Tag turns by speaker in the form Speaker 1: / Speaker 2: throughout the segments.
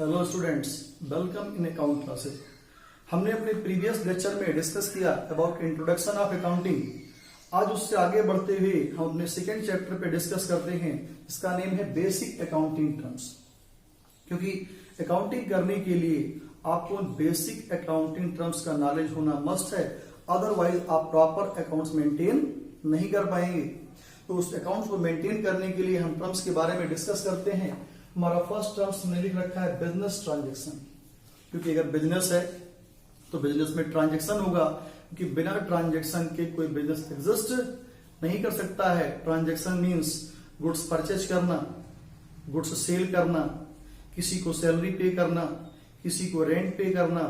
Speaker 1: Hello students, welcome in account classes. हमने अपने previous lecture में डिस्कस किया अबाउट इंट्रोडक्शन ऑफ अकाउंटिंग। आज उससे आगे बढ़ते हुए हम अपने सेकेंड चैप्टर पे डिस्कस करते हैं। इसका नेम है बेसिक अकाउंटिंग टर्म्स। क्योंकि अकाउंटिंग करने के लिए आपको बेसिक अकाउंटिंग टर्म्स का नॉलेज होना मस्ट है, अदरवाइज आप प्रॉपर अकाउंट्स मेंटेन नहीं कर पाएंगे। तो उस अकाउंट्स को मेंटेन करने के लिए हम टर्म्स के बारे में डिस्कस करते हैं। हमारा फर्स्ट टर्म्स हमने लिख रखा है बिजनेस ट्रांजैक्शन। क्योंकि अगर बिजनेस है तो बिजनेस में ट्रांजैक्शन होगा, क्योंकि बिना ट्रांजैक्शन के कोई बिजनेस एग्जिस्ट नहीं कर सकता है। ट्रांजैक्शन मींस गुड्स परचेज करना, गुड्स सेल करना, किसी को सैलरी पे करना, किसी को रेंट पे करना,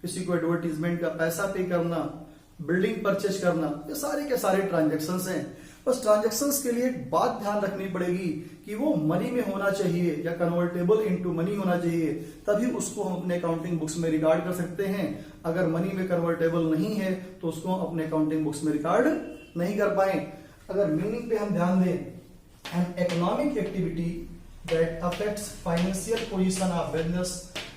Speaker 1: किसी को एडवर्टीजमेंट का पैसा पे करना, बिल्डिंग परचेज करना, ये सारे के सारे ट्रांजैक्शंस हैं। बस ट्रांजैक्शंस के लिए एक बात ध्यान रखनी पड़ेगी कि वो मनी में होना चाहिए या कन्वर्टेबल इनटू मनी होना चाहिए, तभी उसको हम अपने अकाउंटिंग बुक्स में रिकॉर्ड कर सकते हैं। अगर मनी में कन्वर्टेबल नहीं है तो उसको हम अपने अकाउंटिंग बुक्स में रिकॉर्ड नहीं कर पाए। अगर मीनिंग पे हम ध्यान दें, an economic activity that affects financial position of business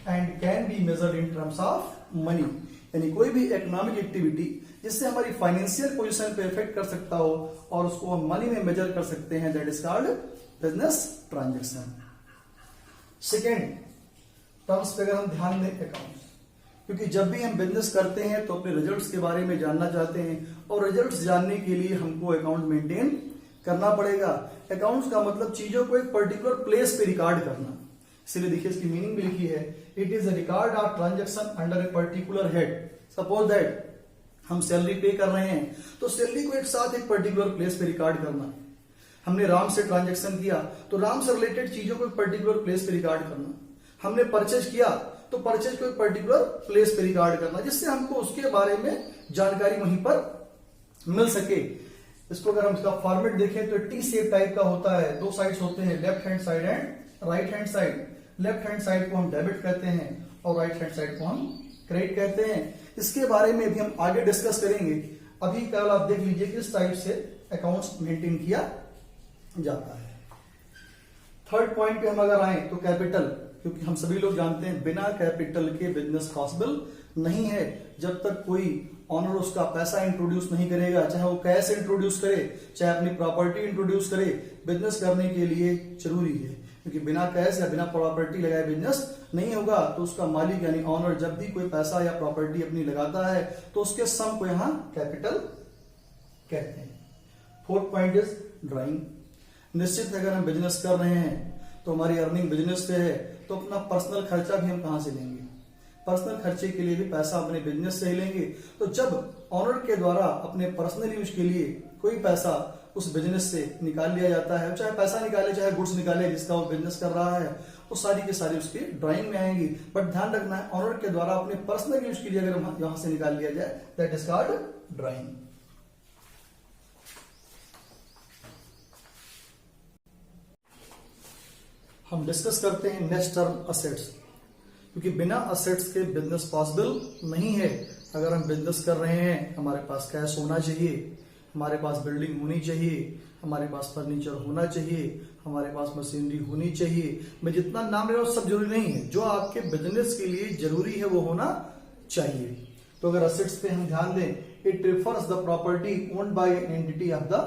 Speaker 1: and can be measured in terms of money. यानी कोई भी इकोनॉमिक एक्टिविटी जिससे हमारी फाइनेंशियल पोजीशन पे इफेक्ट कर सकता हो और उसको हम मनी में मेजर कर सकते हैं, that is called business transaction. Second terms पे अगर हम ध्यान दें अकाउंट्स, क्योंकि जब भी हम बिजनेस करते हैं तो अपने रिजल्ट्स के बारे में जानना चाहते हैं और रिजल्ट्स जानने के लिए हमको अकाउंट मेंटेन करना पड़ेगा। अकाउंट्स का मतलब चीजों को एक पर्टिकुलर प्लेस पे रिकॉर्ड करना। इसलिए देखिए इसकी मीनिंग भी लिखी है, it is a record of transaction under a particular head. Suppose that हम सैलरी पे कर रहे हैं तो सैलरी को एक साथ एक पर्टिकुलर प्लेस पे रिकॉर्ड करना। हमने राम से ट्रांजैक्शन किया तो राम से रिलेटेड चीजों को एक पर्टिकुलर प्लेस पे रिकॉर्ड करना। हमने परचेज किया तो परचेज को एक पर्टिकुलर प्लेस पे रिकॉर्ड करना, जिससे हमको उसके बारे में जानकारी वहीं पर मिल सके। इसको अगर हम इसका फॉर्मेट देखें तो टी शेप टाइप का होता है, दो साइड्स होते हैं, left hand side and right hand side. Left hand side को हम डेबिट कहते हैं और राइट हैंड साइड को हम क्रेडिट कहते हैं। इसके बारे में भी हम आगे डिस्कस करेंगे। अभी कल आप देख लीजिए किस टाइप से अकाउंट्स मेंटेन किया जाता है। थर्ड पॉइंट पे हम अगर आए तो कैपिटल, क्योंकि हम सभी लोग जानते हैं बिना कैपिटल के बिजनेस पॉसिबल नहीं है। जब तक कोई ऑनर उसका पैसा इंट्रोड्यूस नहीं करेगा, चाहे वो कैश इंट्रोड्यूस करे, चाहे अपनी प्रॉपर्टी इंट्रोड्यूस करे, बिजनेस करने के लिए जरूरी है। क्योंकि बिना कैश या बिना प्रॉपर्टी लगाए बिजनेस नहीं होगा। तो उसका मालिक यानी ऑनर जब भी कोई पैसा या प्रॉपर्टी अपनी लगाता है तो उसके सम को यहां कैपिटल कहते हैं। Fourth point is drawing. निश्चित अगर हम बिजनेस कर रहे हैं तो हमारी अर्निंग बिजनेस से है, तो अपना पर्सनल खर्चा भी हम कहां से लेंगे? पर्सनल खर्चे के लिए भी पैसा अपने बिजनेस से ही लेंगे। तो जब ऑनर के द्वारा अपने पर्सनल यूज के लिए कोई पैसा उस बिजनेस से निकाल लिया जाता है, चाहे पैसा निकाले चाहे गुड्स निकाले, जिसका वो बिजनेस कर रहा है, वो सारी की सारी उसकी ड्राइंग में आएंगी। बट ध्यान रखना है, ऑनर के द्वारा अपने पर्सनल यूज के लिए अगर यहां से निकाल लिया जाए, दैट इज कॉल्ड ड्राइंग। हम डिस्कस करते हैं नेक्स्ट टर्म असेट्स, क्योंकि बिना असेट्स के बिजनेस पॉसिबल नहीं है। अगर हम बिजनेस कर रहे हैं, हमारे पास कैश होना चाहिए, हमारे पास बिल्डिंग होनी चाहिए, हमारे पास फर्नीचर होना चाहिए, हमारे पास मशीनरी होनी चाहिए। मैं जितना नाम ले रहा हूं सब जरूरी नहीं है, जो आपके बिजनेस के लिए जरूरी है वो होना चाहिए। तो अगर असेट्स पे हम ध्यान दें, it refers the property owned by an entity of the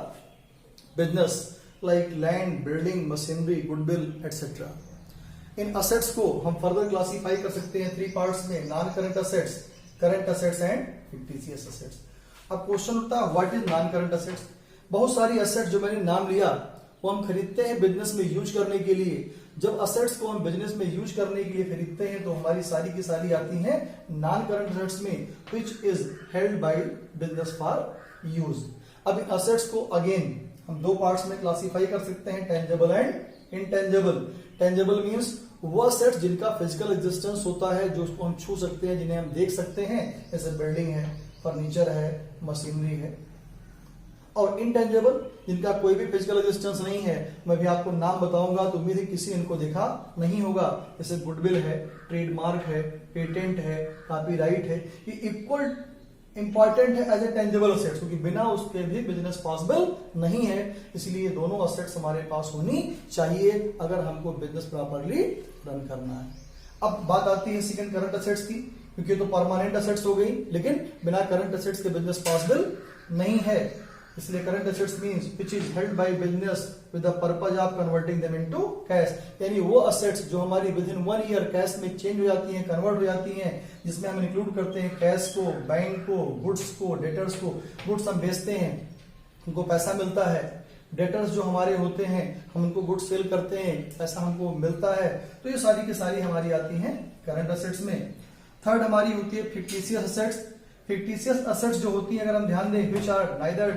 Speaker 1: business like land, building, machinery, goodwill etcetera. In assets को हम फर्दर क्लासिफाई कर सकते हैं थ्री पार्ट्स में, non current assets, current assets and fictitious assets. अब question उठता है what is non current assets. बहुत सारी असेट्स जो मैंने नाम लिया वो हम खरीदते हैं बिजनेस में यूज करने के लिए। जब असेट्स को हम बिजनेस में यूज करने के लिए खरीदते हैं तो हमारी सारी की सारी आती हैं नॉन करंट असेट्स में, which is held by business for use. अब इन असेट्स को अगेन हम दो पार्ट्स में क्लासिफाई कर सकते हैं, tangible and intangible. Tangible means वो असेट्स जिनका फिजिकल एग्जिस्टेंस होता है, जो उसको हम छू सकते हैं, जिन्हें हम देख सकते हैं, जैसे बिल्डिंग है, फर्नीचर है, मशीनरी है। और इनटेंजेबल जिनका कोई भी फिजिकल एग्जिस्टेंस नहीं है, मैं भी आपको नाम बताऊंगा तो उम्मीद है किसी ने इनको देखा नहीं होगा, जैसे गुडविल है, ट्रेडमार्क है, पेटेंट है, कॉपीराइट है। ये इक्वल इंपॉर्टेंट है एज ए टेंजेबल असेट्स, क्योंकि बिना उसके भी बिजनेस पॉसिबल नहीं है। इसलिए दोनों असेट्स हमारे पास होनी चाहिए अगर हमको बिजनेस प्रॉपरली रन करना है। अब बात आती है सेकंड करंट एसेट्स की, क्योंकि तो परमानेंट एसेट्स हो गई, लेकिन बिना करंट एसेट्स के बिजनेस पॉसिबल नहीं है। इसलिए current assets means which is held by business with the purpose of converting them into cash, यानी वो एसेट्स जो हमारी विद इन 1 ईयर कैश में चेंज हो जाती हैं, कन्वर्ट हो जाती हैं, जिसमें हम इंक्लूड करते हैं कैश को, बैंक को, गुड्स को, डेटर्स को। गुड्स हम बेचते हैं, उनको पैसा मिलता है। डेटर्स जो हमारे होते हैं, हम उनको गुड्स सेल करते हैं, पैसा हमको मिलता है। तो ये सारी की सारी हमारी आती हैं करंट एसेट्स में। थर्ड हमारी होती है फिक्टिशियस एसेट्स। फिक्टिशियस एसेट्स जो होती हैं, अगर हम ध्यान दें, which are neither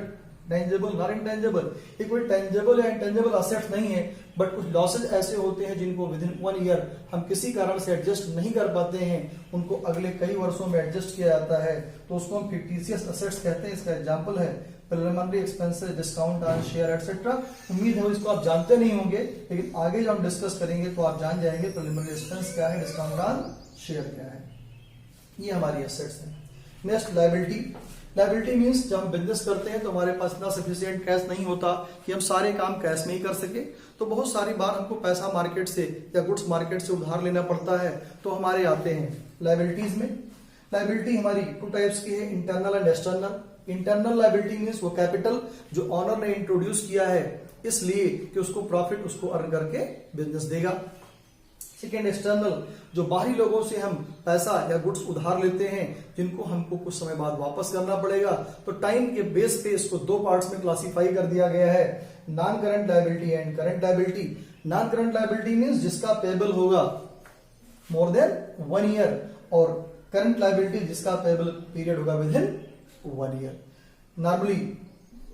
Speaker 1: tangible nor intangible, ये कोई टेंजेबल या इंटेंजेबल एसेट्स नहीं है, बट कुछ लॉसेज ऐसे होते हैं जिनको विद इन 1 ईयर हम किसी कारण से एडजस्ट नहीं कर पाते हैं, उनको अगले कई वर्षों में एडजस्ट किया जाता है, तो उसको हम फिक्टिशियस एसेट्स कहते हैं। इसका एग्जांपल है preliminary expenses, discount on share etcetera. उम्मीद है इसको आप जानते नहीं होंगे, लेकिन आगे जब हम डिस्कस करेंगे तो आप जान जाएंगे प्रिलिमिनरी एक्सपेंस क्या है, डिस्काउंट ऑन शेयर क्या है। ये हमारी एसेट्स है। Next liability. लायबिलिटी मींस जब हम बिजनेस करते हैं तो हमारे पास इतना सफिशिएंट कैश नहीं होता कि हम सारे काम कैश में ही कर सके, तो बहुत सारी बार हमको पैसा मार्केट से या गुड्स मार्केट से उधार लेना पड़ता है, तो हमारे आते हैं लायबिलिटीज में। लायबिलिटी हमारी 2 टाइप्स की है, internal and external. Internal liability means वो कैपिटल जो ऑनर ने इंट्रोड्यूस किया है इसलिए कि उसको प्रॉफिट उसको अर्न करके बिजनेस देगा। सेकेंड एक्सटर्नल, जो बाहरी लोगों से हम पैसा या गुड्स उधार लेते हैं, जिनको हमको कुछ समय बाद वापस करना पड़ेगा। तो टाइम के बेस पे इसको 2 पार्ट्स में क्लासिफाई कर दिया गया है, non current liability and current liability. Non current liability means जिसका पेबल होगा मोर देन 1 ईयर, और करंट लायबिलिटी जिसका पेबल पीरियड होगा विद इन 1 ईयर। नॉर्मली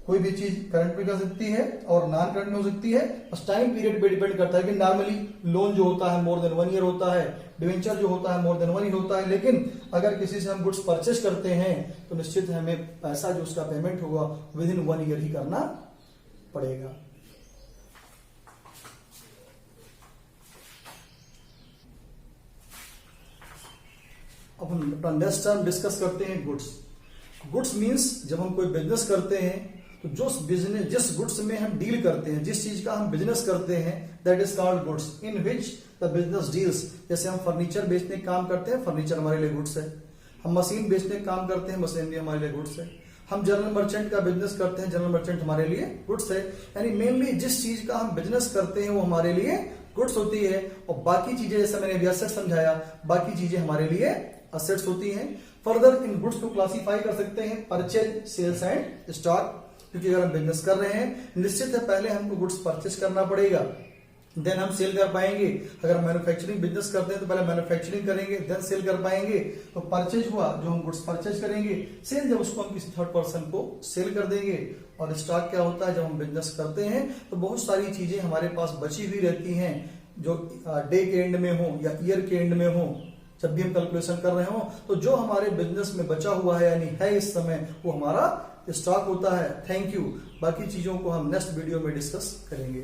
Speaker 1: कोई भी चीज करंट में कर सकती है और नॉन करंट में हो सकती है, बस टाइम पीरियड पे डिपेंड करता है कि नॉर्मली लोन जो होता है मोर देन 1 ईयर होता है, डिवेंचर जो होता है मोर देन 1 ईयर होता है। लेकिन अगर किसी से हम गुड्स परचेस करते हैं तो निश्चित है हमें पैसा जो उसका पेमेंट होगा विद इन 1 ईयर ही करना पड़ेगा। अब हम अपना नेक्स्ट टर्म डिस्कस करते हैं, गुड्स। गुड्स मींस जब हम कोई बिजनेस करते हैं तो जिस गुड्स में हम डील करते हैं, जिस चीज का हम बिजनेस करते हैं, that is called goods in which the business deals. जैसे हम फर्नीचर बेचने का काम करते हैं, फर्नीचर हमारे लिए गुड्स है। हम मशीन बेचने का काम करते हैं, मशीन भी हमारे लिए गुड्स है। हम जनरल मर्चेंट का बिजनेस करते हैं, जनरल मर्चेंट हमारे लिए गुड्स है। यानी मेनली जिस चीज का हम बिजनेस करते हैं वो हमारे लिए गुड्स होती है, और बाकी चीजें जैसे मैंने अभी एसेट्स समझाया, बाकी चीजें हमारे लिए एसेट्स होती हैं। फर्दर इन गुड्स को क्लासिफाई कर सकते हैं परचेज, सेल्स एंड स्टॉक, क्योंकि अगर हम बिजनेस कर रहे हैं निश्चित है पहले हमको गुड्स परचेज करना पड़ेगा, देन हम सेल कर पाएंगे। अगर हम मैन्युफैक्चरिंग बिजनेस करते हैं तो पहले मैन्युफैक्चरिंग करेंगे, देन सेल कर पाएंगे। तो परचेज हुआ जो हम गुड्स परचेज करेंगे, सेल जब उसको हम किसी थर्ड पर्सन को सेल कर देंगे। और स्टॉक क्या होता है, जब हम बिजनेस करते हैं तो बहुत सारी चीजें हमारे पास बची हुई रहती हैं, जो डे के एंड में हो या ईयर के एंड में हो, जब भी हम कैलकुलेशन कर रहे हो, तो जो हमारे बिजनेस में बचा हुआ है यानी है इस समय, वो हमारा स्टॉक होता है। Thank you. बाकी चीजों को हम नेक्स्ट वीडियो में डिस्कस करेंगे।